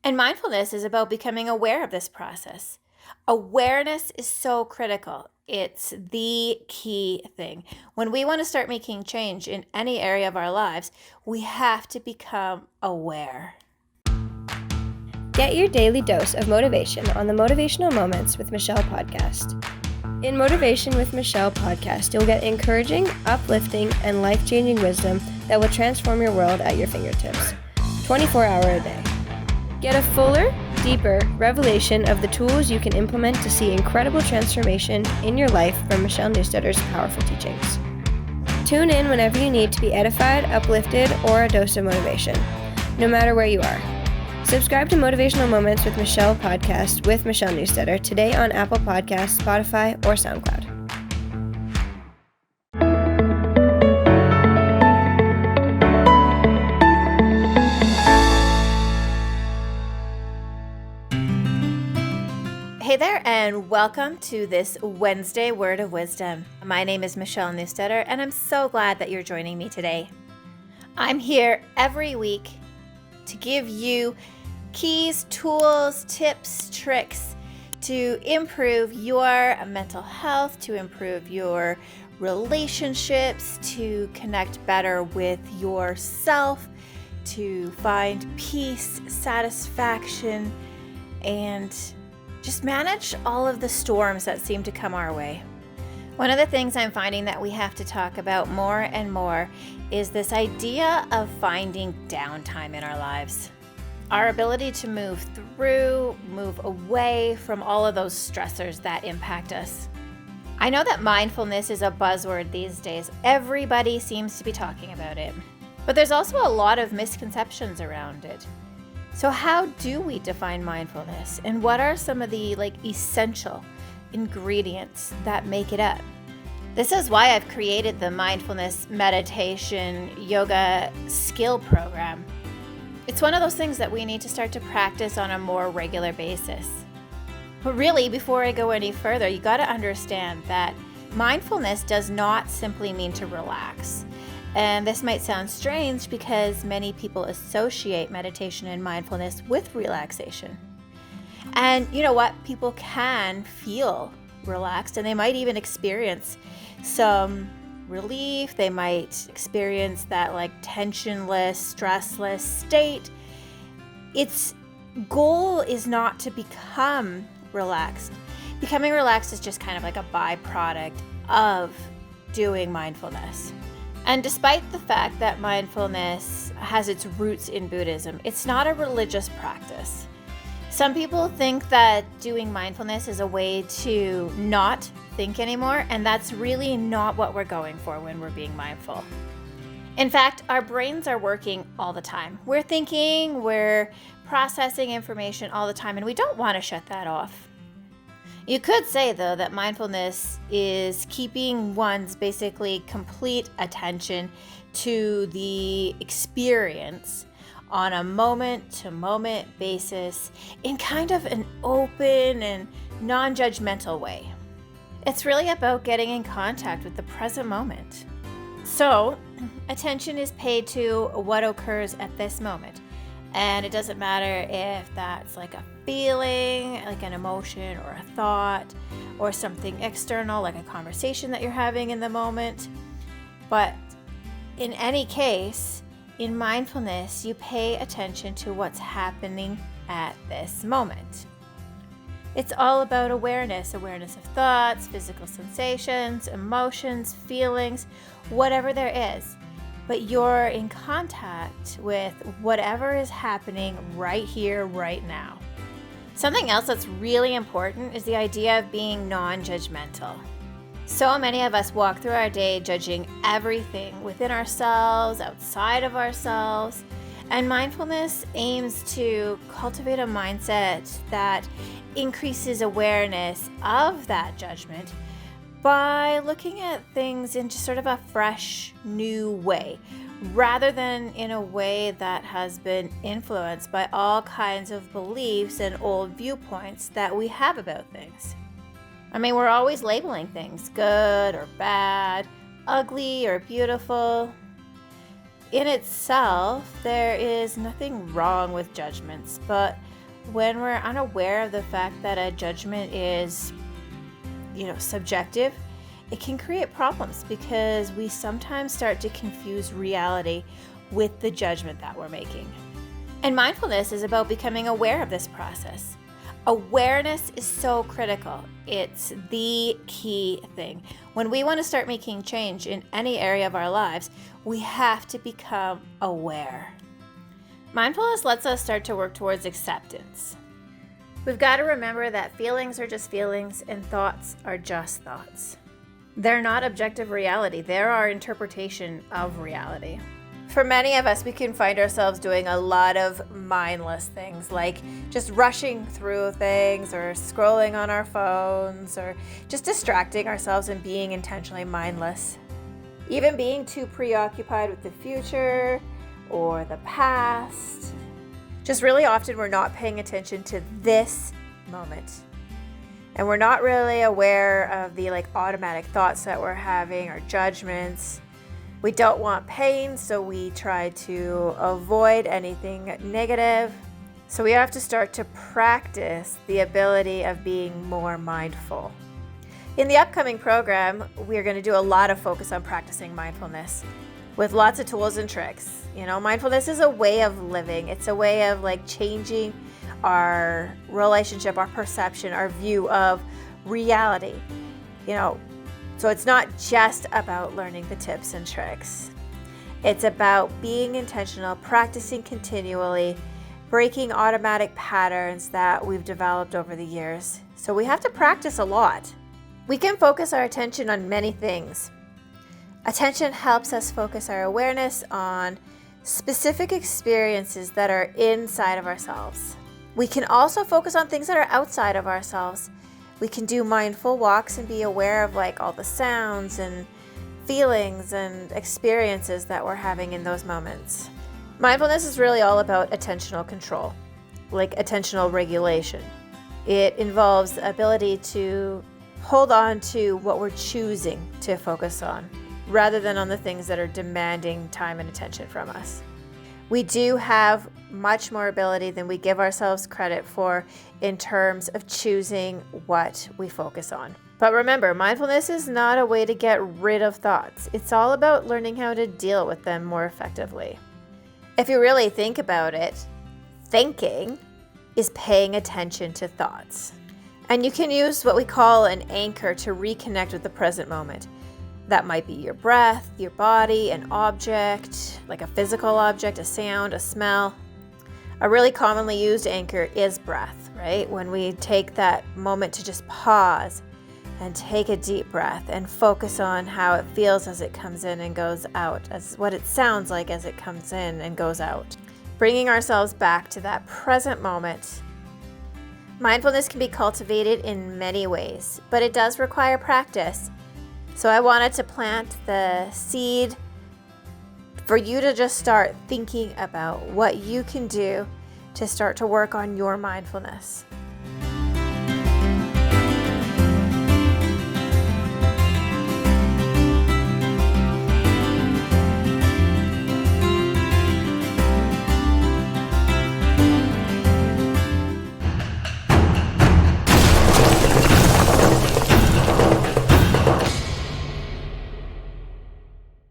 And mindfulness is about becoming aware of this process. Awareness is so critical. It's the key thing. When we want to start making change in any area of our lives, we have to become aware. Get your daily dose of motivation on the Motivational Moments with Michelle podcast. In Motivation with Michelle podcast, you'll get encouraging, uplifting, and life-changing wisdom that will transform your world at your fingertips, 24 hours a day. Get a fuller, deeper revelation of the tools you can implement to see incredible transformation in your life from Michelle Newstedter's powerful teachings. Tune in whenever you need to be edified, uplifted, or a dose of motivation, no matter where you are. Subscribe to Motivational Moments with Michelle podcast with Michelle Newstedter today on Apple Podcasts, Spotify, or SoundCloud. Hey there, and welcome to this Wednesday Word of Wisdom. My name is Michelle Newstedter, and I'm so glad that you're joining me today. I'm here every week to give you keys, tools, tips, tricks to improve your mental health, to improve your relationships, to connect better with yourself, to find peace, satisfaction, and just manage all of the storms that seem to come our way. One of the things I'm finding that we have to talk about more and more is this idea of finding downtime in our lives. Our ability to move through, move away from all of those stressors that impact us. I know that mindfulness is a buzzword these days. Everybody seems to be talking about it. But there's also a lot of misconceptions around it. So how do we define mindfulness? And what are some of the essential ingredients that make it up? This is why I've created the mindfulness meditation yoga skill program. It's one of those things that we need to start to practice on a more regular basis. But really, before I go any further, you got to understand that mindfulness does not simply mean to relax. And this might sound strange because many people associate meditation and mindfulness with relaxation. And you know what? People can feel relaxed and they might even experience some relief. They might experience that tensionless, stressless state. Its goal is not to become relaxed. Becoming relaxed is just kind of like a byproduct of doing mindfulness. And despite the fact that mindfulness has its roots in Buddhism, it's not a religious practice. Some people think that doing mindfulness is a way to not think anymore, and that's really not what we're going for when we're being mindful. In fact, our brains are working all the time. We're thinking, we're processing information all the time, and we don't want to shut that off. You could say, though, that mindfulness is keeping one's basically complete attention to the experience on a moment-to-moment basis in kind of an open and non-judgmental way. It's really about getting in contact with the present moment. So, attention is paid to what occurs at this moment. And it doesn't matter if that's like a feeling, like an emotion or a thought, or something external, like a conversation that you're having in the moment. But in any case, in mindfulness, you pay attention to what's happening at this moment. It's all about awareness of thoughts, physical sensations, emotions, feelings, whatever there is. But you're in contact with whatever is happening right here, right now. Something else that's really important is the idea of being non-judgmental. So many of us walk through our day judging everything within ourselves, outside of ourselves, and mindfulness aims to cultivate a mindset that increases awareness of that judgment by looking at things in just sort of a fresh, new way, rather than in a way that has been influenced by all kinds of beliefs and old viewpoints that we have about things. I mean, we're always labeling things good or bad, ugly or beautiful. in itself, there is nothing wrong with judgments, but when we're unaware of the fact that a judgment is, subjective, it can create problems because we sometimes start to confuse reality with the judgment that we're making. And mindfulness is about becoming aware of this process. Awareness is so critical. It's the key thing. When we want to start making change in any area of our lives, we have to become aware. Mindfulness lets us start to work towards acceptance. We've got to remember that feelings are just feelings and thoughts are just thoughts. They're not objective reality. They're our interpretation of reality. For many of us, we can find ourselves doing a lot of mindless things, like just rushing through things or scrolling on our phones or just distracting ourselves and being intentionally mindless. Even being too preoccupied with the future or the past. Just really often we're not paying attention to this moment. And we're not really aware of the automatic thoughts that we're having or judgments. We don't want pain, so we try to avoid anything negative. So we have to start to practice the ability of being more mindful. In the upcoming program, we're going to do a lot of focus on practicing mindfulness with lots of tools and tricks. Mindfulness is a way of living. It's a way of changing our relationship, our perception, our view of reality. So it's not just about learning the tips and tricks. It's about being intentional, practicing continually, breaking automatic patterns that we've developed over the years. So we have to practice a lot. We can focus our attention on many things. Attention helps us focus our awareness on specific experiences that are inside of ourselves. We can also focus on things that are outside of ourselves. We can do mindful walks and be aware of all the sounds and feelings and experiences that we're having in those moments. Mindfulness is really all about attentional control, attentional regulation. It involves the ability to hold on to what we're choosing to focus on, rather than on the things that are demanding time and attention from us. We do have much more ability than we give ourselves credit for in terms of choosing what we focus on. But remember, mindfulness is not a way to get rid of thoughts. It's all about learning how to deal with them more effectively. If you really think about it, thinking is paying attention to thoughts. And you can use what we call an anchor to reconnect with the present moment. That might be your breath, your body, an object, like a physical object, a sound, a smell. A really commonly used anchor is breath, right? When we take that moment to just pause and take a deep breath and focus on how it feels as it comes in and goes out, as what it sounds like as it comes in and goes out. Bringing ourselves back to that present moment. Mindfulness can be cultivated in many ways, but it does require practice. So I wanted to plant the seed for you to just start thinking about what you can do to start to work on your mindfulness.